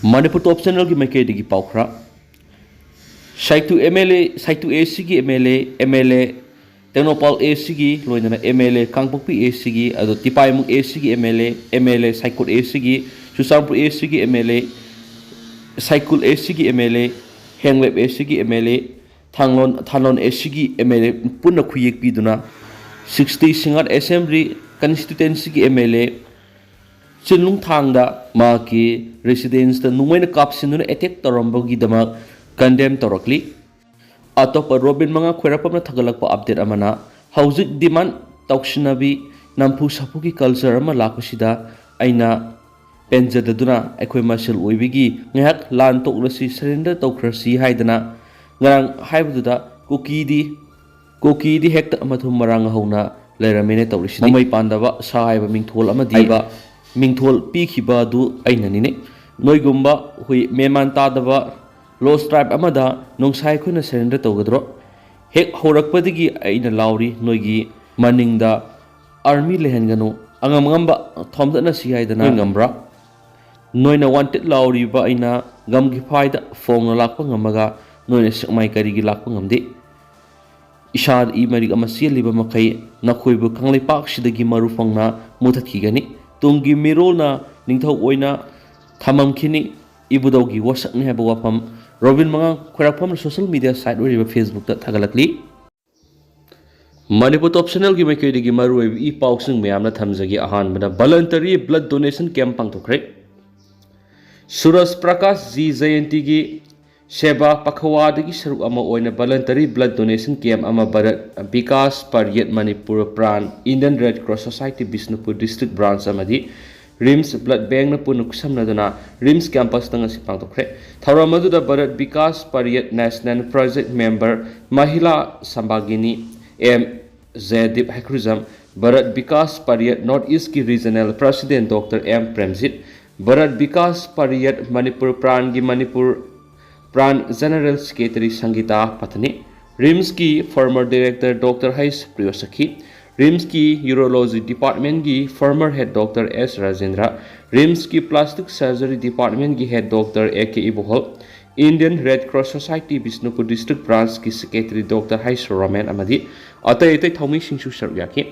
Manipur Top Channel की मैं कह पाउखरा साइटू MLA साइटू AC की MLA Tenopal AC की लोइना MLA कांगपोकपी AC की अदो तिपाइमुक AC की MLA साइकुल AC की सुसामपुर AC की MLA साइकुल AC की MLA हेंगलेब AC की MLA थानलोन AC की MLA पुनः खुयेक पीदुना 60 सिंगर असेंबली कंस्टिट्यूएंसी की MLA चिनलुंग थांगदा माकी रेसिडेंस द नुमैन कापसिनुन अटैक तौरंबगीदमा कंडेम तौरकली अतोप रोबिन मंगा खोरपम थगलक अपडेट अमना हौजिक डिमांड तौसिनबी नंफु साफु की कल्चर अमा लापसिदा अइना पेंजददुना अखोय मसल ओइबिगी ngahak lan toklasi surrender तौख्रसी हाइदना ngarang हाइबदुदा कुकी दी हेक्ट अमथुम मरांग हौना लेरमेने तौरिसिनी ममै पांदबा साहायबा मिंथोल अमा दीबा मिंथोल पीखिबा दु अइननिने नोइगुम्बा हुई मेमान तादबा लोस ट्राइब अमदा नोंसाय खुना सरेंडर तौगद्रो हेक होरकपदिगी अइना लाउरी नोइगी मनिंगदा आर्मी लेहनगनो अंगमगंबा थोमदना सिहाइदना ngambra नोइना वांटेड लाउरीबा अइना गमगी फाइदा Phong Lakpa ngamaga नोइना सकमाय करिगी Lakpa ngamde इशाद ई मरिग अमा सियलिबा मखै नखोइबु कांगलेपाक सिदगी मरु फोंगना मुथतखिगनी तुंगी मिरोलना निंथौ ओइना थममखिनी इबुदौगी वसकने हैबा वाफम रोबिन मंगा खोराफम सोशल मीडिया साइट ओरिबा फेसबुक ता थगलकली मणिपुर टॉप चैनल की मैकेदिगी मरुइब ई पाउसिंग मयामना थमजगी अहानबदा वॉलंटरी ब्लड डोनेशन कैंप पांगथोखरे सूरज प्रकाश जी जयंती की सेवा पखवादगी सरुक अमा ओइना वॉलंटरी ब्लड डोनेशन कैंप अमा Bharat Vikas Parishad Manipur Prant Indian Red Cross Society Bishnupur district branch अमदी रिम्स ब्लड बैंक पुनः समनदना रिम्स कैंपस तंगसी पांगथोखरे थौरमदुदा Bharat Vikas Parishad national project member महिला संभागिनी एम जयदीप हैक्रुजम भारत विकास परियद नॉर्थ ईस्ट की regional president doctor M Premjit Bharat Vikas Parishad Manipur Prant की मणिपुर प्राण जनरल सेक्रेटरी संगीता पथनी रिम्स की फॉर्मर डायरेक्टर डॉक्टर हैस प्रियोसखी रिम्स की यूरोलॉजी डिपार्टमेंट की former head doctor S Rajendra RIMS की प्लास्टिक सर्जरी डिपार्टमेंट की head doctor A K Ibohal Indian Red Cross Society Bishnupur district branch की secretary doctor हैस रोमेन अमदी अतै अतै थौमिसिंगसु सरुक याखि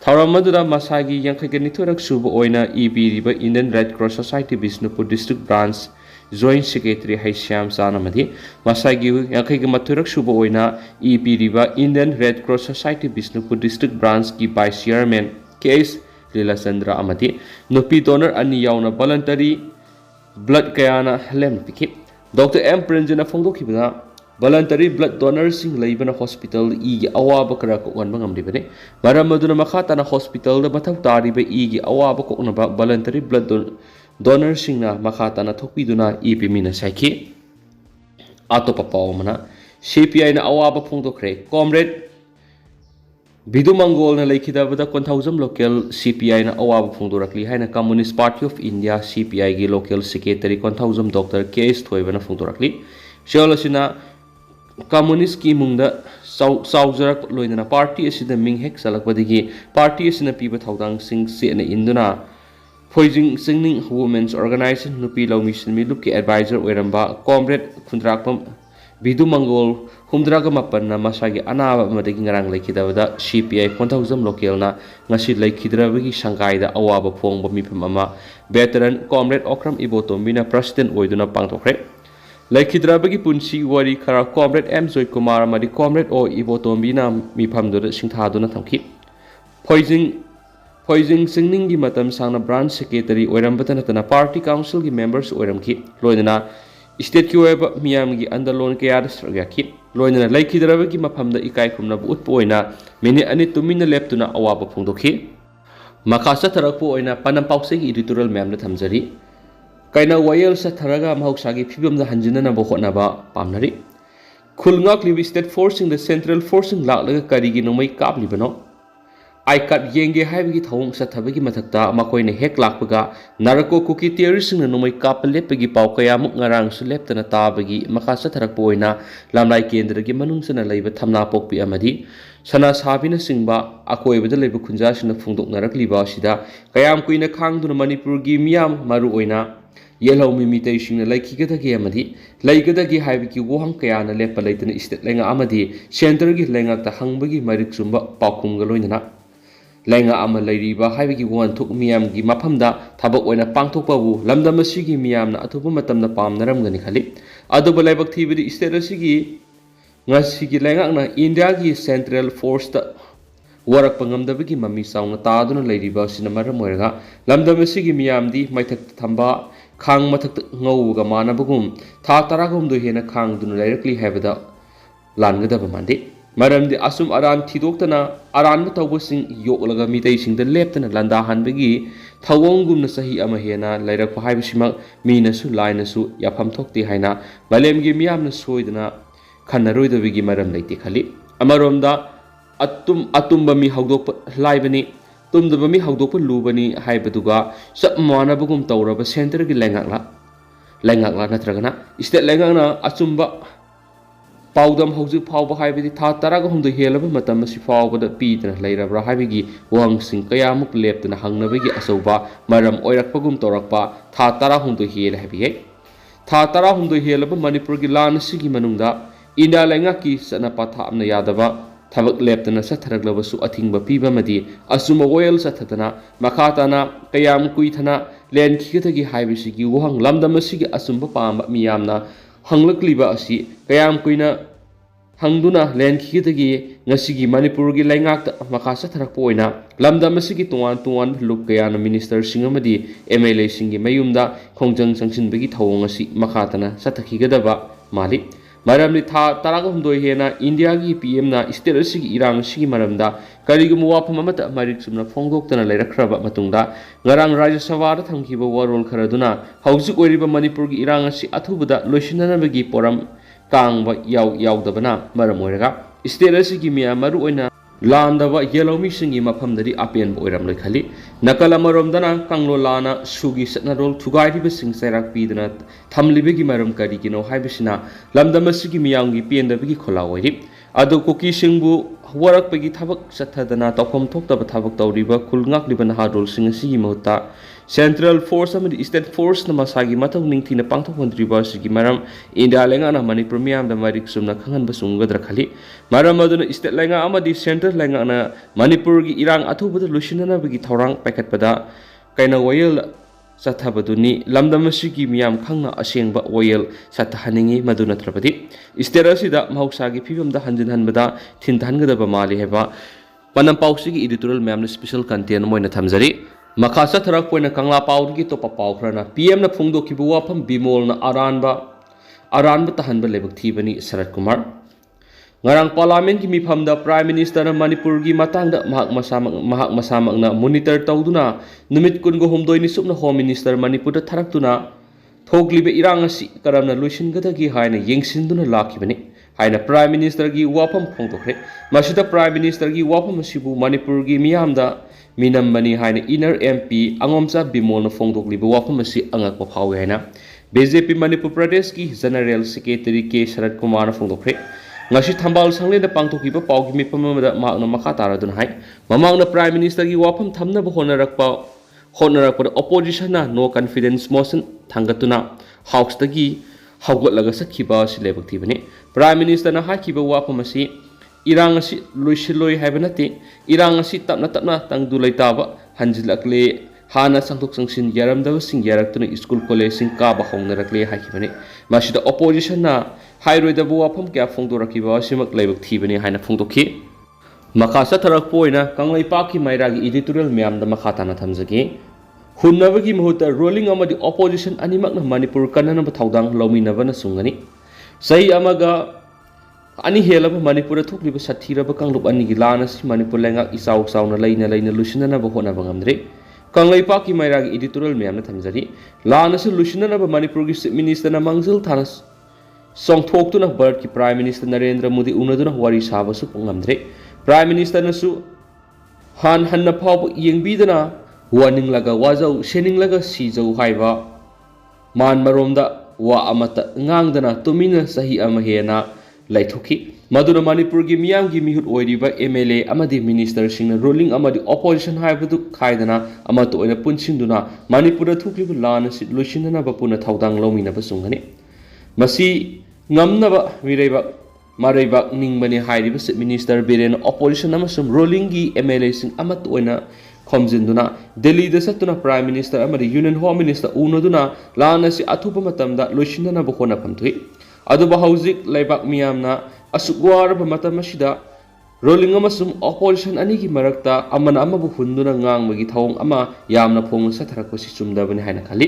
थौरमदुदा मसागी यांखैग निथुरक सुब ओइना ईपीरिबा Indian Red Cross Society Bishnupur district branch joint secretary हैश्याम चानमदी मसागी यांखैग मथुरक सुब ओइना ईपीरिबा Indian Red Cross Society Bishnupur district branch की वाइस चेयरमैन केएस लीलाचंद्र अमदी नुपी डोनर अनि यावना वॉलंटरी ब्लड कयाना लेम पिखि डॉक्टर एम प्रेंजना फोंदोखिबना वॉलंटरी ब्लड डोनर सिंग लेबना हॉस्पिटल ई की अवाब करा कोगनबा ngamdibane maram aduna makha tana hospital da mathau taribe ई की अवाब कोगनबा वॉलंटरी ब्लड डोनर सिंगना makha tana thokpiduna EP mina saiki atopa pawmana CPI na अवाब फोंदोखरे कॉमरेड बिदु मंगोल ना लेखिदाबदा कोंथाउजम लोकल CPI ना अवाब फोंदोरकली हाइना Communist Party of India CPI की local secretary Konthoujam doctor K S थोइबना फोंदोरकली शेलसिना कम्युनिस्ट की मुंगदा साउजरक लोइना पार्टी असिदा मिंग हेक सलकपदिगी पार्टी असिना पीबा थौदांग सिंग सेना इंदुना फोइजिंग सिंगनिंग वुमेन्स ऑर्गेनाइजेशन नुपी लौमिसन मिलुप के एडवाइजर ओइरंबा कॉमरेड खुंद्राकपम बिदु मंगोल हुमद्राग मपन्ना मसागी अनाबा मदगी ngarang लेखिदाबदा CPI कोंथाउजम लोकलना ngasi लेखिद्राबगी संगाइदा अवाब फोंगबा मिफम अमा वेटरन कॉमरेड ओक्रम इबोतोम्बिना प्रेसिडेंट ओइदुना पांगथोखरे लेखिद्राबगी पुंसी वारी खरा कॉमरेड एम जोय कुमार अमदी कॉमरेड ओ इबोतोम्बिना मिफमदुदा सिंथादुना थमखि फोइजिंग सिंगनिंग की मतम सांगना ब्रांच सेक्रेटरी ओइरंबता नतना पार्टी काउंसिल की मेंबर्स ओइरमखि लोइदना स्टेट की ओइबा मियाम की अंदरलोन कयाद सरगाखि लोइदना लेखिद्राबगी मफमदा इकाय खुमनाबु उत्पो ओइना मिनि अनि तुमिना लेप्तुना अवाब फोंदोखि मखा सथरकपो ओइना पनम पाउसेगी एडिटोरियल मैमना थमजरी कैना वायल सथरगा महौसागी फिबमदा हंजिननाबो होटनाबा पामनरी खुलंगाक्लिबि स्टेट फोर्सिंग द सेंट्रल फोर्सिंग लाक्लगा करिगी नोमै कापलिबनो आइकाट येंगे हाइबगी थौंग सथबगी मथक्ता मखोइने हेक लाक्पगा नारको कुकी टेररिस्टसिंगना नोमै काप लेपगी पाउ कयामुक ngarangsu leptana tabagi maka sathrakpo oina lamlai kendragi manungsana leiba thamna pokpi amadi sana sabina singba akoibada leiba khunja sina phungdoknarakliba sida kayam kuina khangduna manipur gi miyam maru oina ꯌꯦꯜꯍꯧꯃꯤ ꯃꯤꯇꯩꯁꯤꯡꯅ ꯂꯩꯈꯤꯒꯗꯒꯦ ꯑꯃꯗꯤ ꯂꯩꯒꯗꯒꯦ ꯍꯥꯏꯕꯒꯤ ꯋꯥꯍꯪ ꯀꯌꯥꯅ ꯂꯦꯞꯄ ꯂꯩꯇꯅ ꯏꯁꯇꯦꯠ ꯂꯩꯉꯥꯛ ꯑꯃꯗꯤ ꯁꯦꯟꯇꯔꯒꯤ ꯂꯩꯉꯥꯛꯇ ꯍꯪꯕꯒꯤ ꯃꯔꯤꯛ ꯆꯨꯝꯕ ꯄꯥꯎꯈꯨꯝꯒ ꯂꯣꯏꯅꯅ ꯂꯩꯉꯥꯛ ꯑꯃ ꯂꯩꯔꯤꯕ ꯍꯥꯏꯕꯒꯤ ꯋꯥꯍꯟꯊꯣꯛ ꯃꯤꯌꯥꯝꯒꯤ ꯃꯐꯝꯗ ꯊꯕꯛ ꯑꯣꯏꯅ ꯄꯥꯡꯊꯣꯛꯄꯕꯨ ꯂꯝꯗꯝ ꯑꯁꯤꯒꯤ ꯃꯤꯌꯥꯝꯅ ꯑꯊꯨꯕ ꯃꯇꯝꯗ ꯄꯥꯝꯅꯔꯝꯒꯅꯤ ꯈꯜꯂꯤ ꯑꯗꯨꯕꯨ ꯂꯥꯏꯕꯛ ꯊꯤꯕꯗꯤ ꯏꯁꯇꯦꯠ ꯑꯁꯤꯒꯤ ꯉꯁꯤꯒꯤ ꯂꯩꯉꯥꯛꯅ ꯏꯟꯗꯤꯌꯥꯒꯤ ꯁꯦꯟꯇ꯭ꯔꯦꯜ ꯐꯣꯔꯁꯇ ꯋꯥꯔꯛꯄ ꯉꯝꯗꯕꯒꯤ ꯃꯃꯤ ꯆꯥꯎꯅ ꯇꯥꯗꯨꯅ ꯂꯩꯔꯤꯕ ꯑꯁꯤꯅ ꯃꯔꯝ ꯑꯣꯏꯔꯒ ꯂꯝꯗꯝ ꯑꯁꯤꯒꯤ ꯃꯤꯌꯥꯝꯗꯤ ꯃꯩꯊꯛꯇ ꯊꯝꯕ ꯈꯥꯡ ꯃꯊꯛꯇ ꯉꯧꯕꯒ ꯃꯥꯟꯅꯕꯒꯨം ꯊꯥ 16 ꯍꯦꯟꯅ ꯈꯥꯡꯗꯨꯅ ꯂꯩꯔꯛꯂꯤ ꯍꯥꯏꯕꯗ ꯂꯥꯟꯒꯗꯕ ꯃꯥꯟꯗꯦ ꯃꯔꯝꯗꯤ ꯑꯁꯨꯝ ꯑꯔꯥꯟ ꯊꯤꯗꯣꯛꯇꯅ ꯑꯔꯥꯟꯕ ꯇꯧꯕꯁꯤꯡ ꯌꯣꯛꯂꯒ ꯃꯤꯇꯩꯁꯤꯡꯗ ꯂꯦꯞꯇꯅ ꯂꯥꯟꯗꯥꯍꯟꯕꯒꯤ ꯊꯧꯑꯣꯡꯒꯨꯝꯅ ꯆꯍꯤ ꯑꯃ ꯍꯦꯟꯅ ꯂꯩꯔꯛꯄ ꯍꯥꯏꯕꯁꯤꯃꯛ ꯃꯤꯅꯁꯨ ꯂꯥꯏꯅꯁꯨ ꯌꯥꯐꯝ ꯊꯣꯛꯇꯦ ꯍꯥꯏꯅ ꯃꯥꯂꯦꯝꯒꯤ ꯃꯤꯌꯥꯝꯅ ꯁꯣꯏꯗꯅ ꯈꯟꯅꯔꯣꯏꯗꯕꯒꯤ ꯃꯔꯝ ꯂꯩꯇꯦ ꯈꯜꯂꯤ ꯑꯃꯔꯣꯝꯗ ꯑꯇꯨꯝꯕ ꯃꯤ ꯍꯧꯗꯣꯛꯄ ꯂꯥꯏꯕꯅꯤ ꯇꯨꯝꯗꯕ ꯃꯤ ꯍꯧꯗꯣꯛꯄ ꯂꯨꯕꯅꯤ ꯍꯥꯏꯕꯗꯨꯒ ꯆꯞ ꯃꯥꯟꯅꯕꯒꯨꯝ ꯇꯧꯔꯕ ꯁꯦꯟꯇꯔꯒꯤ ꯂꯩꯉꯥꯛꯂ ꯅꯠꯇ꯭ꯔꯒꯅ ꯏꯁꯇꯦꯠ ꯂꯩꯉꯥꯛꯅ ꯑꯆꯨꯝꯕ ꯄꯥꯎꯗꯝ ꯍꯧꯖꯤꯛ ꯐꯥꯎꯕ ꯍꯥꯏꯕꯗꯤ ꯊꯥ 16 ꯍꯦꯜꯂꯕ ꯃꯇꯝ ꯑꯁꯤ ꯐꯥꯎꯕꯗ ꯄꯤꯗꯅ ꯂꯩꯔꯕ꯭ꯔꯥ ꯍꯥꯏꯕꯒꯤ ꯋꯥꯍꯪꯁꯤꯡ ꯀꯌꯥꯃꯨꯛ ꯂꯦꯞꯇꯅ ꯍꯪꯅꯕꯒꯤ ꯑꯆꯧꯕ ꯃꯔꯝ ꯑꯣꯏꯔꯛꯄꯒꯨm ꯇꯧꯔꯛꯄ ꯊꯥ 16 ꯍꯦꯜꯂꯦ ꯍꯥꯏꯕ ꯌꯥꯏ ꯊꯥ 16 ꯍꯦꯜꯂꯕ ꯃꯅꯤꯄꯨꯔꯒꯤ ꯂꯥꯟ ꯑꯁꯤꯒꯤ ꯃꯅꯨꯡꯗ ꯏꯟꯗꯤꯌꯥ ꯂꯩꯉꯥꯛꯀꯤ ꯆꯠꯅ ꯄꯊꯥꯞꯅ ꯌꯥꯗꯕ ꯊꯕꯛ ꯂꯦꯞꯇꯅ ꯆꯠꯊꯔꯛꯂꯕꯁꯨ ꯑꯊꯤꯡꯕ ꯄꯤꯕ ꯑꯃꯗꯤ ꯑꯆꯨꯝꯕ ꯋꯥꯌꯦꯜ ꯆꯠꯊꯗꯅ ꯃꯈꯥ ꯇꯥꯅ ꯀꯌꯥꯝ ꯀꯨꯏꯊꯅ ꯂꯦꯟꯈꯤꯒꯗꯒꯦ ꯍꯥꯏꯕꯁꯤꯒꯤ ꯋꯥꯍꯪ ꯂꯝꯗꯝ ꯑꯁꯤꯒꯤ ꯑꯆꯨꯝꯕ ꯄꯥꯝꯕ ꯃꯤꯌꯥꯝꯅ ꯍꯪꯂꯛꯂꯤꯕ ꯑꯁꯤ ꯀꯌꯥꯝ ꯀꯨꯏꯅ ꯍꯪꯗꯨꯅ ꯂꯦꯟꯈꯤꯒꯗꯒꯦ ꯉꯁꯤꯒꯤ ꯃꯅꯤꯄꯨꯔꯒꯤ ꯂꯩꯉꯥꯛꯇ ꯃꯈꯥ ꯆꯠꯊꯔꯛꯄ ꯑꯣꯏꯅ ꯂꯝꯗꯝ ꯑꯁꯤꯒꯤ ꯇꯣꯉꯥꯟ ꯇꯣꯉꯥꯟꯕ ꯂꯨꯞ ꯀꯌꯥꯅ ꯃꯤꯅꯤꯁꯇꯔꯁꯤꯡ ꯑꯃꯗꯤ MLAꯁꯤꯡꯒꯤ ꯃꯌꯨꯝꯗ ꯈꯣꯡꯖꯪ ꯆꯪꯁꯤꯟꯕꯒꯤ ꯊꯧꯑꯣꯡ ꯑꯁꯤ ꯃꯈꯥ ꯇꯥꯅ ꯆꯠꯊꯈꯤꯒꯗꯕ ꯃꯥꯜꯂꯤ ꯃꯔꯝꯗꯤ ꯊꯥ 16 ꯍꯦꯟꯅ ꯏꯟꯗꯤꯌꯥꯒꯤ PMꯅ ꯏꯁꯇꯦꯠ ꯑꯁꯤꯒꯤ ꯏꯔꯥꯡ ꯑꯁꯤꯒꯤ ꯃꯔꯝꯗ ꯀꯔꯤꯒꯨꯝꯕ ꯋꯥꯐꯝ ꯑꯃꯠꯇ ꯃꯔꯤꯛ ꯆꯨꯝꯅ ꯐꯣꯡꯗꯣꯛꯇꯅ ꯂꯩꯔꯛꯈ꯭ꯔꯕ ꯃꯇꯨꯡꯗ ꯉꯔꯥꯡ ꯔꯥꯖ꯭ꯌ ꯁꯚꯥꯗ ꯊꯝꯈꯤꯕ ꯋꯥꯔꯣꯜ ꯈꯔꯗꯨꯅ ꯍꯧꯖꯤꯛ ꯑꯣꯏꯔꯤꯕ ꯃꯅꯤꯄꯨꯔꯒꯤ ꯏꯔꯥꯡ ꯑꯁꯤ ꯑꯊꯨꯕꯗ ꯂꯣꯏꯁꯤꯟꯅꯅꯕꯒꯤ ꯄꯣꯔꯝ ꯀꯥꯡꯕ ꯌꯥꯎꯗꯕꯅ ꯃꯔꯝ ꯑꯣꯏꯔꯒ ꯏꯁꯇꯦꯠ ꯑꯁꯤꯒꯤ ꯃꯤꯌꯥꯝ ꯃꯔꯨꯑꯣꯏꯅ ꯂꯥꯟꯗꯕ ꯌꯦꯜꯍꯧꯃꯤꯁꯤꯡꯒꯤ ꯃꯐꯝꯗꯗꯤ ꯑꯄꯦꯟꯕ ꯑꯣꯏꯔꯝꯂꯣꯏ ꯈꯜꯂꯤ ꯅꯥꯀꯜ ꯑꯃꯔꯣꯝꯗꯅ ꯀꯪꯂꯣꯂꯥꯅ ꯁꯨꯒꯤ ꯆꯠꯅꯔꯣꯜ ꯊꯨꯒꯥꯏꯔꯤꯕꯁꯤꯡ ꯆꯩꯔꯥꯛ ꯄꯤꯗꯨꯅ ꯊꯝꯂꯤꯕꯒꯤ ꯃꯔꯝ ꯀꯔꯤꯒꯤꯅꯣ ꯍꯥꯏꯕꯁꯤꯅ ꯂꯝꯗꯝ ꯑꯁꯤꯒꯤ ꯃꯤꯌꯥꯝꯒꯤ ꯄꯦꯟꯗꯕꯒꯤ ꯈꯣꯜꯂꯥꯎ ꯑꯣꯏꯔꯤ ꯑꯗꯨ ꯀꯨꯀꯤꯁꯤꯡꯕꯨ ꯋꯥꯔꯛꯄꯒꯤ ꯊꯕꯛ ꯆꯠꯊꯗꯅ ꯇꯧꯐꯝ ꯊꯣꯛꯇꯕ ꯊꯕꯛ ꯇꯧꯔꯤꯕ ꯈꯨꯜ ꯉꯥꯛꯂꯤꯕ ꯅꯍꯥꯔꯣꯜꯁꯤꯡ ꯑꯁꯤꯒꯤ ꯃꯍꯨꯠꯇ ꯁꯦꯟꯇ꯭ꯔꯦꯜ ꯐꯣꯔꯁ ꯑꯃꯗꯤ ꯏꯁꯇꯦꯠ ꯐꯣꯔꯁꯅ ꯃꯁꯥꯒꯤ ꯃꯊꯧ ꯅꯤꯡꯊꯤꯅ ꯄꯥꯡꯊꯣꯛꯍꯟꯗ꯭ꯔꯤꯕ ꯑꯁꯤꯒꯤ ꯃꯔꯝ ꯏꯟꯗꯤꯌꯥ ꯂꯩꯉꯥꯛꯅ ꯃꯅꯤꯄꯨꯔ ꯃꯤꯌꯥꯝꯗ ꯃꯔꯤꯛ ꯆꯨꯝꯅ ꯈꯪꯍꯟꯕ ꯆꯨꯝꯒꯗ꯭ꯔꯥ ꯈꯜꯂꯤ ꯃꯔꯝ ꯑꯗꯨꯅ ꯏꯁꯇꯦꯠ ꯂꯩꯉꯥꯛ ꯑꯃꯗꯤ ꯁꯦꯟꯇ꯭ꯔꯦꯜ ꯂꯩꯉꯥꯛꯅ ꯃꯅꯤꯄꯨꯔꯒꯤ ꯏꯔꯥꯡ ꯑꯊꯨꯕꯗ ꯂꯣꯏꯁꯤꯟꯅꯅꯕꯒꯤ ꯊꯧꯔꯥꯡ ꯄꯥꯏꯈꯠꯄꯗ ꯋꯥꯌꯦꯜ ꯆꯠꯊꯕꯗꯨꯅꯤ ꯂꯝꯗꯝ ꯑꯁꯤꯒꯤ ꯃꯤꯌꯥꯝ ꯈꯪꯅ ꯑꯁꯦꯡꯕ ꯋꯥꯌꯦꯜ ꯆꯠꯊꯍꯟꯅꯤꯡꯉꯤ ꯃꯗꯨ ꯅꯠꯇ꯭ꯔꯕꯗꯤ ꯏꯁꯇꯦꯠ ꯑꯁꯤꯗ ꯃꯍꯧꯁꯥꯒꯤ ꯐꯤꯕꯝꯗ ꯍꯟꯖꯤꯟꯍꯟꯕꯗ ꯊꯤꯟꯊꯍꯟꯒꯗꯕ ꯃꯥꯜꯂꯤ ꯍꯥꯏꯕ ꯄꯅꯝ ꯄꯥꯎꯁꯤꯒꯤ ꯏꯗꯤꯇꯣꯔꯤꯌꯦꯜ ꯃꯌꯥꯝꯅ ꯁ꯭ꯄꯦꯁꯦꯜ ꯀꯟꯇꯦꯟ ꯑꯃ ꯑꯣꯏꯅ ꯊꯝꯖꯔꯤ ꯃꯈꯥ ꯆꯠꯊꯔꯛꯄ ꯑꯣꯏꯅ ꯀꯪꯂꯥ ꯄꯥꯎꯗꯒꯤ ꯑꯇꯣꯞꯄ ꯄꯥꯎ ꯈꯔꯅ PMꯅ ꯐꯣꯡꯗꯣꯛꯈꯤꯕ ꯋꯥꯐꯝ ꯕꯤꯃꯣꯜꯅ ꯑꯔꯥꯟꯕ ꯇꯍꯟꯕ ꯂꯥꯏꯕꯛ ꯊꯤꯕꯅꯤ ꯁꯔꯠ Kumar ngarang parliament ki mifamda prime minister na manipur gi matangda mahak masamakna monitor tawduna numit kungo humdoi ni supna home minister manipur da tharaktuna thoglibe irang asi karamna luisin gadagi haina yengsinduna lakibani haina prime minister gi wafam phongtokre masida prime minister gi wafam asibu manipur gi miyamda minambani haina inner MP angomcha bimol na phongdoklibe wafam asi angakpa phawi haina BJP manipur pradesh ki general secretary K Sharat Kumar na phongdokre ngasi thambal sangle da pangthokiba pawgi mifam amada mahakna makha taraduna hai mamangna prime minister gi wafam thamna ba honarakpa opposition na no confidence motion thangatuna house tagi hawgatlaga sakhiba silebak thibani prime minister na hakiba wafam asi irang asi loisiloi haibnati irang asi tapna tangdu leitaba hanjilakle hana sangthok sangsin yaramdaba sing yaraktuna school college sing ka ba hongnarakle hakibani masida opposition na hairoidabu wafam kya phongdorakiba simak leibak thibani haina phongdokhi makha satharakpo oina kanglaipa ki mairagi editorial myamda makha tana thamjagi hunnabagi mahuta rolling amadi opposition animakna manipur kanana ba thaudang lominaba na sungani sai amaga ani helaba manipur thokliba sathiraba kanglup ani gi lana si manipur lenga isau sauna leina lusinana ba hona bangamdre kanglaipa ki mairagi editorial myamna thamjari lana si lusinana ba manipur gi chief minister na mangjil thanas songthoktuna bird ki prime minister Narendra Modi unaduna wari sabasu pungamdre prime minister nasu hanna phaw yengbidana warning laga wajau shening laga sijau haiba man maromda wa amata ngangdana tumina sahi ama hena laithoki ꯃꯗꯨꯅ ꯃꯅꯤꯄꯨꯔꯒꯤ ꯃꯤꯌꯥꯝꯒꯤ ꯃꯤꯍꯨꯠ ꯑꯣꯏꯔꯤꯕ MLA ꯑꯃꯗꯤ ꯃꯤꯅꯤꯁꯇꯔꯁꯤꯡꯅ ruling ꯑꯃꯗꯤ opposition ꯍꯥꯏꯕꯗꯨ ꯈꯥꯏꯗꯅ ꯑꯃꯠꯇ ꯑꯣꯏꯅ ꯄꯨꯟꯁꯤꯟꯗꯨꯅ ꯃꯅꯤꯄꯨꯔꯗ ꯊꯣꯛꯂꯤꯕ ꯂꯥꯟ ꯑꯁꯤ ꯂꯣꯏꯁꯤꯟꯅꯅꯕ ꯄꯨꯟꯅ ꯊꯧꯗꯥꯡ ꯂꯧꯃꯤꯟꯅꯕ ꯆꯨꯝꯒꯅꯤ ꯃꯁꯤ ꯉꯝꯅꯕ ꯃꯤꯔꯩꯕꯥꯛ ꯃꯔꯩꯕꯥꯛ ꯅꯤꯡꯕꯅꯤ ꯍꯥꯏꯔꯤꯕ ꯆꯤꯞ ꯃꯤꯅꯤꯁꯇꯔ ꯕꯤꯔꯦꯟ ꯑꯣꯄꯣꯖꯤꯁꯟ ꯑꯃꯁꯨꯡ ꯔꯨꯂꯤꯡꯒꯤ MLAꯁꯤꯡ ꯑꯃꯠꯇ ꯑꯣꯏꯅ ꯈꯣꯝꯖꯤꯟꯗꯨꯅ ꯗꯦꯜꯂꯤꯗ ꯆꯠꯇꯨꯅ ꯄ꯭ꯔꯥꯏꯝ ꯃꯤꯅꯤꯁꯇꯔ ꯑꯃꯗꯤ ꯌꯨꯅꯤꯌꯟ ꯍꯣꯝ ꯃꯤꯅꯤꯁꯇꯔ ꯎꯅꯗꯨꯅ ꯂꯥꯟ ꯑꯁꯤ ꯑꯊꯨꯕ ꯃꯇꯝꯗ ꯂꯣꯏꯁꯤꯟꯅꯅꯕ ꯍꯣꯠꯅꯐꯝ ꯊꯣꯛꯏ ꯑꯗꯨꯕꯨ ꯍꯧꯖꯤꯛ ꯂꯩꯕꯥꯛ ꯃꯤꯌꯥꯝꯅ ꯑꯁꯨꯛ ꯋꯥꯔꯕ ꯃꯇꯝ ꯑꯁꯤꯗ ꯔꯨꯂꯤꯡ ꯑꯃꯁꯨꯡ ꯑꯣꯄꯣꯖꯤꯁꯟ ꯑꯅꯤꯒꯤ ꯃꯔꯛꯇ ꯑꯃꯅ ꯑꯃꯕꯨ ꯍꯨꯟꯗꯨꯅ ꯉꯥꯡꯕꯒꯤ ꯊꯧꯑꯣꯡ ꯑꯃ ꯌꯥꯝꯅ ꯐꯣꯡꯅ ꯆꯠꯊꯔꯛꯄꯁꯤ ꯆꯨꯝꯗꯕꯅꯤ ꯍꯥꯏꯅ ꯈꯜꯂꯤ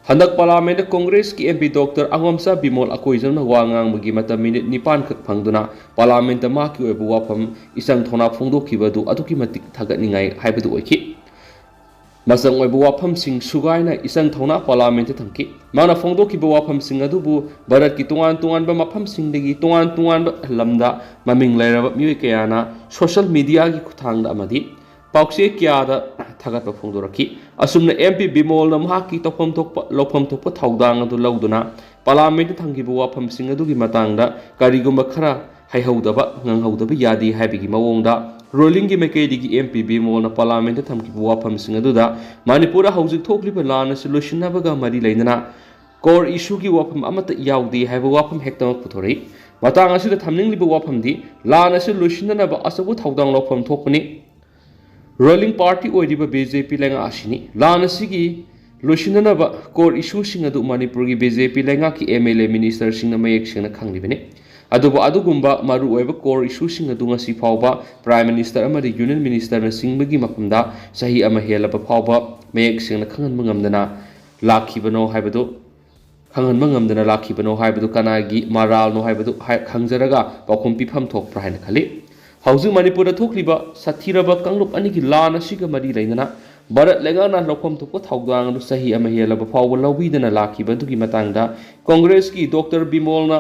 ꯍꯟꯗꯛ ꯄꯥꯔꯂꯤꯌꯥꯃꯦꯟꯠꯇ ꯀꯣꯡꯒ꯭ꯔꯦꯁꯀꯤ MP ꯗꯣꯛꯇꯔ ꯑꯉꯣꯝꯆꯥ ꯕꯤꯃꯣꯜ ꯑꯀꯣꯏꯖꯝꯅ ꯋꯥ ꯉꯥꯡꯕꯒꯤ ꯃꯇꯝ ꯃꯤꯅꯤꯠ 9 ꯈꯛ ꯐꯪꯗꯨꯅ ꯄꯥꯔꯂꯤꯌꯥꯃꯦꯟꯠꯇ ꯃꯍꯥꯛꯀꯤ ꯑꯣꯏꯕ ꯋꯥꯐꯝ ꯏꯆꯪ ꯊꯧꯅꯥ ꯐꯣꯡꯗꯣꯛꯈꯤꯕ ꯑꯗꯨ ꯑꯗꯨꯛꯀꯤ ꯃꯇꯤꯛ ꯊꯥꯒꯠꯅꯤꯡꯉꯥꯏ ꯍꯥꯏꯕꯗꯨ ꯑꯣꯏꯈꯤ ꯃꯆꯪ ꯑꯣꯏꯕ ꯋꯥꯐꯝꯁꯤꯡ ꯁꯨꯒꯥꯏꯅ ꯏꯆꯪ ꯊꯧꯅꯥ ꯄꯥꯔꯂꯤꯌꯥꯃꯦꯟꯠꯇ ꯊꯝꯈꯤ ꯃꯥꯅ ꯐꯣꯡꯗꯣꯛꯈꯤꯕ ꯋꯥꯐꯝꯁꯤꯡ ꯑꯗꯨꯕꯨ ꯚꯥꯔꯠꯀꯤ ꯇꯣꯉꯥꯟ ꯇꯣꯉꯥꯟꯕ ꯃꯐꯝꯁꯤꯡꯗꯒꯤ ꯇꯣꯉꯥꯟ ꯇꯣꯉꯥꯟꯕ ꯂꯝꯗ ꯃꯃꯤꯡ ꯂꯩꯔꯕ ꯃꯤꯑꯣꯏ ꯀꯌꯥꯅ ꯁꯣꯁꯤꯌꯦꯜ ꯃꯤꯗꯤꯌꯥꯒꯤ ꯈꯨꯠꯊꯥꯡꯗ ꯑꯃꯗꯤ ꯄꯥꯎꯆꯦ ꯀꯌꯥꯗ ꯊꯥꯒꯠꯄ ꯐꯣꯡꯗꯣꯔꯛꯈꯤ ꯑꯁꯨꯝꯅ MP ꯕꯤꯃꯣꯜꯅ ꯃꯍꯥꯛꯀꯤ ꯂꯧꯐꯝ ꯊꯣꯛꯄ ꯊꯧꯗꯥꯡ ꯑꯗꯨ ꯂꯧꯗꯨꯅ ꯄꯥꯔꯂꯤꯌꯥꯃꯦꯟꯠꯇ ꯊꯝꯈꯤꯕ ꯋꯥꯐꯝꯁꯤꯡ ꯑꯗꯨꯒꯤ ꯃꯇꯥꯡꯗ ꯀꯔꯤꯒꯨꯝꯕ ꯈꯔ ꯍꯩꯍꯧꯗꯕ ꯉꯥꯡꯍꯧꯗꯕ ꯌꯥꯗꯦ ꯍꯥꯏꯕꯒꯤ ꯃꯑꯣꯡꯗ ꯔꯨꯂꯤꯡꯒꯤ ꯃꯥꯏꯀꯩꯗꯒꯤ MP ꯕꯤꯃꯣꯜꯅ ꯄꯥꯔꯂꯤꯌꯥꯃꯦꯟꯠꯇ ꯊꯝꯈꯤꯕ ꯋꯥꯐꯝꯁꯤꯡ ꯑꯗꯨꯗ ꯃꯅꯤꯄꯨꯔꯗ ꯍꯧꯖꯤꯛ ꯊꯣꯛꯂꯤꯕ ꯂꯥꯟ ꯑꯁꯤ ꯂꯣꯏꯁꯤꯟꯅꯕꯒ ꯃꯔꯤ ꯂꯩꯅꯅ ꯀꯣꯔ ꯏꯁꯨꯒꯤ ꯋꯥꯐꯝ ꯑꯃꯠꯇ ꯌꯥꯎꯗꯦ ꯍꯥꯏꯕ ꯋꯥꯐꯝ ꯍꯦꯛꯇꯃꯛ ꯄꯨꯊꯣꯔꯛꯏ ꯃꯇꯥꯡ ꯑꯁꯤꯗ ꯊꯝꯅꯤꯡꯂꯤꯕ ꯋꯥꯐꯝꯗꯤ ꯂꯥꯟ ꯑꯁꯤ ꯂꯣꯏꯁꯤꯟꯅꯅꯕ ꯑꯆꯧꯕ ꯊꯧꯗꯥꯡ ꯂꯧꯐꯝ ꯊꯣꯛꯄꯅꯤ ꯔꯨꯂꯤꯡ ꯄꯥꯔꯇꯤ ꯑꯣꯏꯔꯤꯕ BJP ꯂꯩꯉꯥꯛ ꯑꯁꯤꯅꯤ ꯂꯥꯟ ꯑꯁꯤꯒꯤ ꯂꯣꯏꯁꯤꯟꯅꯅꯕ ꯀꯣꯔ ꯏꯁꯨꯁꯤꯡ ꯑꯗꯨ ꯃꯅꯤꯄꯨꯔꯒꯤ BJP ꯂꯩꯉꯥꯛꯀꯤ MLA ꯃꯤꯅꯤꯁꯇꯔꯁꯤꯡꯅ ꯃꯌꯦꯛ ꯁꯦꯡꯅ ꯈꯪꯂꯤꯕꯅꯤ ꯑꯗꯨꯕꯨ ꯑꯗꯨꯒꯨꯝꯕ ꯃꯔꯨꯑꯣꯏꯕ ꯀꯣꯔ ꯏꯁꯨꯁꯤꯡ ꯑꯗꯨ ꯉꯁꯤ ꯐꯥꯎꯕ ꯄ꯭ꯔꯥꯏꯝ ꯃꯤꯅꯤꯁꯇꯔ ꯑꯃꯗꯤ ꯌꯨꯅꯤꯌꯟ ꯃꯤꯅꯤꯁꯇꯔꯅ ꯆꯤꯡꯕꯒꯤ ꯃꯐꯝꯗ ꯆꯍꯤ ꯑꯃ ꯍꯦꯜꯂꯕ ꯐꯥꯎꯕ ꯃꯌꯦꯛ ꯁꯦꯡꯅ ꯈꯪꯍꯟꯕ ꯉꯝꯗꯅ ꯂꯥꯛꯈꯤꯕꯅꯣ ꯍꯥꯏꯕꯗꯨ ꯀꯅꯥꯒꯤ ꯃꯔꯥꯜꯅꯣ ꯍꯥꯏꯕꯗꯨ ꯈꯪꯖꯔꯒ ꯄꯥꯎꯈꯨꯝ ꯄꯤꯐꯝ ꯊꯣꯛꯄ꯭ꯔꯥ ꯍꯥꯏꯅ ꯈꯜꯂꯤ ꯍꯧꯖꯤꯛ ꯃꯅꯤꯄꯨꯔꯗ ꯊꯣꯛꯂꯤꯕ ꯁꯥꯊꯤꯔꯕ ꯀꯥꯡꯂꯨꯞ ꯑꯅꯤꯒꯤ ꯂꯥꯟ ꯑꯁꯤꯒ ꯃꯔꯤ ꯂꯩꯅꯅ ꯚꯥꯔꯠ ꯂꯩꯉꯥꯛꯅ ꯂꯧꯐꯝ ꯊꯣꯛꯄ ꯊꯧꯗꯥꯡ ꯑꯗꯨ ꯆꯍꯤ ꯑꯃ ꯍꯦꯜꯂꯕ ꯐꯥꯎꯕ ꯂꯧꯕꯤꯗꯅ ꯂꯥꯛꯈꯤꯕꯗꯨꯒꯤ ꯃꯇꯥꯡꯗ ꯀꯣꯡꯒ꯭ꯔꯦꯁꯀꯤ ꯗꯣꯛꯇꯔ ꯕꯤꯃꯣꯜꯅ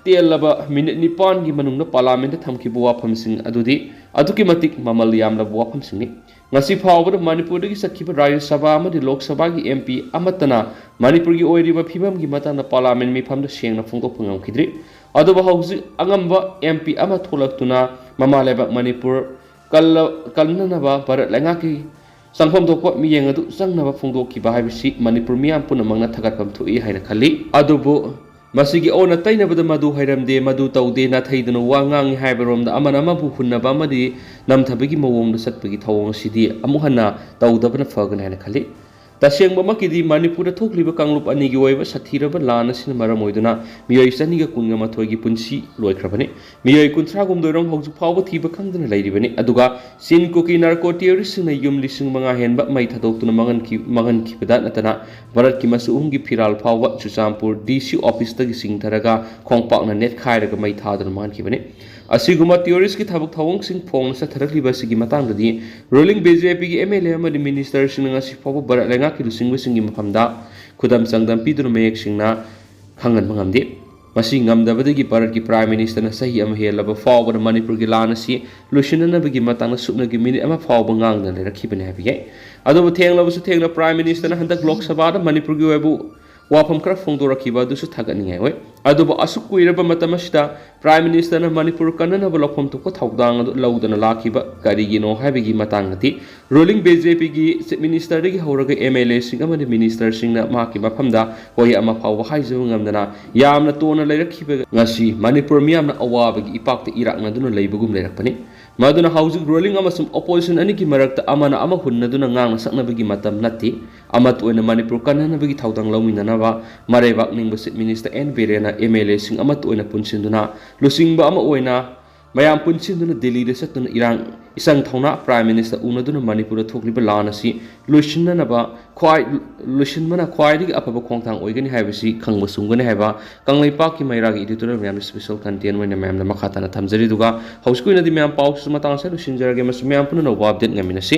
ꯇꯦꯜꯂꯕ ꯃꯤꯅꯤꯠ 9ꯒꯤ ꯃꯅꯨꯡꯗ ꯄꯥꯔꯂꯤꯌꯥꯃꯦꯟꯠꯇ ꯊꯝꯈꯤꯕ ꯋꯥꯐꯝꯁꯤꯡ ꯑꯗꯨꯗꯤ ꯑꯗꯨꯛꯀꯤ ꯃꯇꯤꯛ ꯃꯃꯜ ꯌꯥꯝꯂꯕ ꯋꯥꯐꯝꯁꯤꯡꯅꯤ ꯉꯁꯤ ꯐꯥꯎꯕꯗ ꯃꯅꯤꯄꯨꯔꯗꯒꯤ ꯆꯠꯈꯤꯕ ꯔꯥꯖ꯭ꯌ ꯁꯚꯥ ꯑꯃꯗꯤ ꯂꯣꯛ ꯁꯚꯥꯒꯤ MP ꯑꯃꯠꯇꯅ ꯃꯅꯤꯄꯨꯔꯒꯤ ꯑꯣꯏꯔꯤꯕ ꯐꯤꯕꯝꯒꯤ ꯃꯇꯥꯡꯗ ꯄꯥꯔꯂꯤꯌꯥꯃꯦꯟꯠ ꯃꯤꯐꯝꯗ ꯁꯦꯡꯅ ꯐꯣꯡꯗꯣꯛꯄ ꯉꯝꯈꯤꯗ꯭ꯔꯤ ꯑꯗꯨꯕꯨ ꯍꯧꯖꯤꯛ ꯑꯉꯝꯕ MP ꯑꯃ ꯊꯣꯛꯂꯛꯇꯨꯅ ꯃꯃꯥ ꯂꯩꯕꯥꯛ ꯃꯅꯤꯄꯨꯔ ꯀꯜꯅꯅꯕ ꯚꯥꯔꯠ ꯂꯩꯉꯥꯛꯀꯤ ꯆꯪꯐꯝ ꯊꯣꯛꯄ ꯃꯤꯠꯌꯦꯡ ꯑꯗꯨ ꯆꯪꯅꯕ ꯐꯣꯡꯗꯣꯛꯈꯤꯕ ꯍꯥꯏꯕꯁꯤ ꯃꯅꯤꯄꯨꯔ ꯃꯤꯌꯥꯝ ꯄꯨꯝꯅꯃꯛꯅ ꯊꯥꯒꯠꯐꯝ ꯊꯣꯛꯏ ꯍꯥꯏꯅ ꯈꯜꯂꯤ ꯑꯗꯨꯕꯨ ꯃꯁꯤꯒꯤ ꯑꯣꯟꯅ ꯇꯩꯅꯕꯗ ꯃꯗꯨ ꯍꯩꯔꯝꯗꯦ ꯃꯗꯨ ꯇꯧꯗꯦ ꯅꯥꯊꯩꯗꯨꯅ ꯋꯥ ꯉꯥꯡꯉꯤ ꯍꯥꯏꯕꯔꯣꯝꯗ ꯑꯃꯅ ꯑꯃꯕꯨ ꯍꯨꯟꯅꯕ ꯑꯃꯗꯤ ꯅꯝꯊꯕꯒꯤ ꯃꯑꯣꯡꯗ ꯆꯠꯄꯒꯤ ꯊꯧꯑꯣꯡ ꯑꯁꯤꯗꯤ ꯑꯃꯨꯛ ꯍꯟꯅ ꯇꯧꯗꯕꯅ ꯐꯒꯅꯤ ꯍꯥꯏꯅ ꯈꯜꯂꯤ ꯇꯁꯦꯡꯕꯃꯛꯀꯤꯗꯤ ꯃꯅꯤꯄꯨꯔꯗ ꯊꯣꯛꯂꯤꯕ ꯀꯥꯡꯂꯨꯞ ꯑꯅꯤꯒꯤ ꯑꯣꯏꯕ ꯁꯥꯊꯤꯔꯕ ꯂꯥꯟ ꯑꯁꯤꯅ ꯃꯔꯝ ꯑꯣꯏꯗꯨꯅ ꯃꯤꯑꯣꯏ 119ꯒꯤ ꯄꯨꯟꯁꯤ ꯂꯣꯏꯈ꯭ꯔꯕꯅꯤ ꯃꯤꯑꯣꯏ 30 ꯍꯧꯖꯤꯛ ꯐꯥꯎꯕ ꯊꯤꯕ ꯈꯪꯗꯅ ꯂꯩꯔꯤꯕꯅꯤ ꯑꯗꯨꯒ ꯆꯤꯟ ꯀꯨꯀꯤ ꯅꯥꯔꯀꯣ ꯇꯦꯔꯣꯔꯤꯁꯁꯤꯡꯅ ꯌꯨꯝ 5,000 ꯍꯦꯟꯕ ꯃꯩ ꯊꯥꯗꯣꯛꯇꯨꯅ ꯃꯥꯡꯍꯟꯈꯤꯕꯗ ꯅꯠꯇꯅ ꯚꯥꯔꯠꯀꯤ ꯃꯆꯨꯝꯒꯤ ꯐꯤꯔꯥꯜ ꯐꯥꯎꯕ ꯆꯨꯔꯆꯥꯟꯄꯨꯔ DC ꯑꯣꯐꯤꯁꯇꯒꯤ ꯆꯤꯡꯊꯔꯒ ꯈꯣꯡꯄꯥꯛꯅ ꯅꯦꯠꯈꯥꯏꯔꯒ ꯃꯩ ꯊꯥꯗꯨꯅ ꯃꯥꯡꯍꯟꯈꯤꯕꯅꯤ ꯑꯁꯤꯒꯨꯝꯕ ꯇꯦꯔꯣꯔꯤꯁꯀꯤ ꯊꯕꯛ ꯊꯧꯑꯣꯡꯁꯤꯡ ꯐꯣꯡꯅ ꯆꯠꯊꯔꯛꯂꯤꯕ ꯑꯁꯤꯒꯤ ꯃꯇꯥꯡꯗꯗꯤ ꯔꯨꯂꯤꯡ BJPꯒꯤ MLA ꯑꯃꯗꯤ ꯃꯤꯅꯤꯁꯇꯔꯁꯤꯡꯅ ꯉꯁꯤ ꯐꯥꯎꯕ ꯚꯥꯔꯠ ꯂꯩꯉꯥꯛꯀꯤ ꯂꯨꯆꯤꯡꯕꯁꯤꯡꯒꯤ ꯃꯐꯝꯗ ꯈꯨꯗꯝ ꯆꯥꯡꯗꯝ ꯄꯤꯗꯨꯅ ꯃꯌꯦꯛ ꯁꯦꯡꯅ ꯈꯪꯍꯟꯕ ꯉꯝꯗꯦ ꯃꯁꯤ ꯉꯝꯗꯕꯗꯒꯤ ꯚꯥꯔꯠꯀꯤ ꯄ꯭ꯔꯥꯏꯝ ꯃꯤꯅꯤꯁꯇꯔꯅ ꯆꯍꯤ ꯑꯃ ꯍꯦꯜꯂꯕ ꯐꯥꯎꯕꯗ ꯃꯅꯤꯄꯨꯔꯒꯤ ꯂꯥꯟ ꯑꯁꯤ ꯂꯣꯏꯁꯤꯟꯅꯅꯕꯒꯤ ꯃꯇꯥꯡꯗ ꯁꯨꯞꯅꯒꯤ ꯃꯤꯅꯤꯠ ꯑꯃ ꯐꯥꯎꯕ ꯉꯥꯡꯗꯅ ꯂꯩꯔꯛꯈꯤꯕꯅꯤ ꯍꯥꯏꯕ ꯌꯥꯏ ꯑꯗꯨꯕꯨ ꯊꯦꯡꯂꯕꯁꯨ ꯊꯦꯡꯅ ꯄ꯭ꯔꯥꯏꯝ ꯃꯤꯅꯤꯁꯇꯔꯅ ꯍꯟꯗꯛ ꯂꯣꯛ ꯁꯚꯥꯗ ꯃꯅꯤꯄꯨꯔꯒꯤ ꯑꯣꯏꯕ ꯋꯥꯐꯝ ꯈꯔ ꯐꯣꯡꯗꯣꯔꯛꯈꯤꯕ ꯑꯗꯨꯁꯨ ꯊꯥꯒꯠꯅꯤꯡꯉꯥꯏ ꯑꯣꯏ ꯑꯗꯨꯕꯨ ꯑꯁꯨꯛ ꯀꯨꯏꯔꯕ ꯃꯇꯝ ꯑꯁꯤꯗ ꯄ꯭ꯔꯥꯏꯝ ꯃꯤꯅꯤꯁꯇꯔꯅ ꯃꯅꯤꯄꯨꯔ ꯀꯟꯅꯅꯕ ꯂꯧꯐꯝ ꯊꯣꯛꯄ ꯊꯧꯗꯥꯡ ꯑꯗꯨ ꯂꯧꯗꯅ ꯂꯥꯛꯈꯤꯕ ꯀꯔꯤꯒꯤꯅꯣ ꯍꯥꯏꯕꯒꯤ ꯃꯇꯥꯡꯗꯗꯤ ꯔꯨꯂꯤꯡ BJPꯒꯤ ꯆꯤꯞ ꯃꯤꯅꯤꯁꯇꯔꯗꯒꯤ ꯍꯧꯔꯒ MLAꯁꯤꯡ ꯑꯃꯗꯤ ꯃꯤꯅꯤꯁꯇꯔꯁꯤꯡꯅ ꯃꯍꯥꯛꯀꯤ ꯃꯐꯝꯗ ꯋꯥꯍꯩ ꯑꯃ ꯐꯥꯎꯕ ꯍꯥꯏꯖꯕ ꯉꯝꯗꯅ ꯌꯥꯝꯅ ꯇꯣꯟꯅ ꯂꯩꯔꯛꯈꯤꯕ ꯉꯁꯤ ꯃꯅꯤꯄꯨꯔ ꯃꯤꯌꯥꯝꯅ ꯑꯋꯥꯕꯒꯤ ꯏꯄꯥꯛꯇ ꯏꯔꯥꯛꯅꯗꯨꯅ ꯂꯩꯕꯒꯨꯝ ꯂꯩꯔꯛꯄꯅꯤ ꯃꯗꯨꯅ ꯍꯧꯖꯤꯛ ꯔꯨꯂꯤꯡ ꯑꯃꯁꯨꯡ ꯑꯣꯄꯣꯖꯤꯁꯟ ꯑꯅꯤꯒꯤ ꯃꯔꯛꯇ ꯑꯃꯅ ꯑꯃ ꯍꯨꯟꯅꯗꯨꯅ ꯉꯥꯡꯅ ꯁꯛꯅꯕꯒꯤ ꯃꯇꯝ ꯅꯠꯇꯦ ꯑꯃꯠꯇ ꯑꯣꯏꯅ ꯃꯅꯤꯄꯨꯔ ꯀꯟꯅꯅꯕꯒꯤ ꯊꯧꯗꯥꯡ ꯂꯧꯃꯤꯟꯅꯅꯕ ꯃꯔꯩꯕꯥꯛ ꯅꯤꯡꯕ ꯆꯤꯞ ꯃꯤꯅꯤꯁꯇꯔ N Birena MLAꯁꯤꯡ ꯑꯃꯠꯇ ꯑꯣꯏꯅ ꯄꯨꯟꯁꯤꯟꯗꯨꯅ ꯂꯨꯆꯤꯡꯕ ꯑꯃ ꯑꯣꯏꯅ ꯃꯌꯥꯝ ꯄꯨꯟꯁꯤꯟꯗꯨꯅ ꯗꯦꯜꯂꯤꯗ ꯆꯠꯇꯨꯅ ꯏꯆꯪ ꯊꯧꯅꯥ ꯄ꯭ꯔꯥꯏꯝ ꯃꯤꯅꯤꯁꯇꯔ ꯎꯅꯗꯨꯅ ꯃꯅꯤꯄꯨꯔꯗ ꯊꯣꯛꯂꯤꯕ ꯂꯥꯟ ꯑꯁꯤ ꯂꯣꯏꯁꯤꯟꯕꯅ ꯈ꯭ꯋꯥꯏꯗꯒꯤ ꯑꯐꯕ ꯈꯣꯡꯊꯥꯡ ꯑꯣꯏꯒꯅꯤ ꯍꯥꯏꯕꯁꯤ ꯈꯪꯕ ꯆꯨꯝꯒꯅꯤ ꯍꯥꯏꯕ ꯀꯪꯂꯩꯄꯥꯛꯀꯤ ꯃꯩꯔꯥꯒꯤ ꯏꯗꯤꯇꯣꯔꯤꯌꯦꯜ ꯃꯌꯥꯝꯅ ꯁ꯭ꯄꯦꯁꯦꯜ ꯀꯟꯇꯦꯟ ꯑꯣꯏꯅ ꯃꯌꯥꯝꯅ ꯃꯈꯥ ꯇꯥꯅ ꯊꯝꯖꯔꯤ ꯑꯗꯨꯒ ꯍꯧꯖꯤꯛꯀꯤ ꯑꯣꯏꯅꯗꯤ ꯃꯌꯥꯝ ꯄꯥꯎꯁꯨ ꯃꯇꯥꯡ ꯑꯁꯤꯗ ꯂꯣꯏꯁꯤꯟꯖꯔꯒꯦ ꯑꯃꯁꯨꯡ ꯃꯌꯥꯝ ꯄꯨꯟꯅ ꯅꯧꯕ ꯑꯞꯗꯦꯠ ꯉꯝꯃꯤꯟꯅꯁꯤ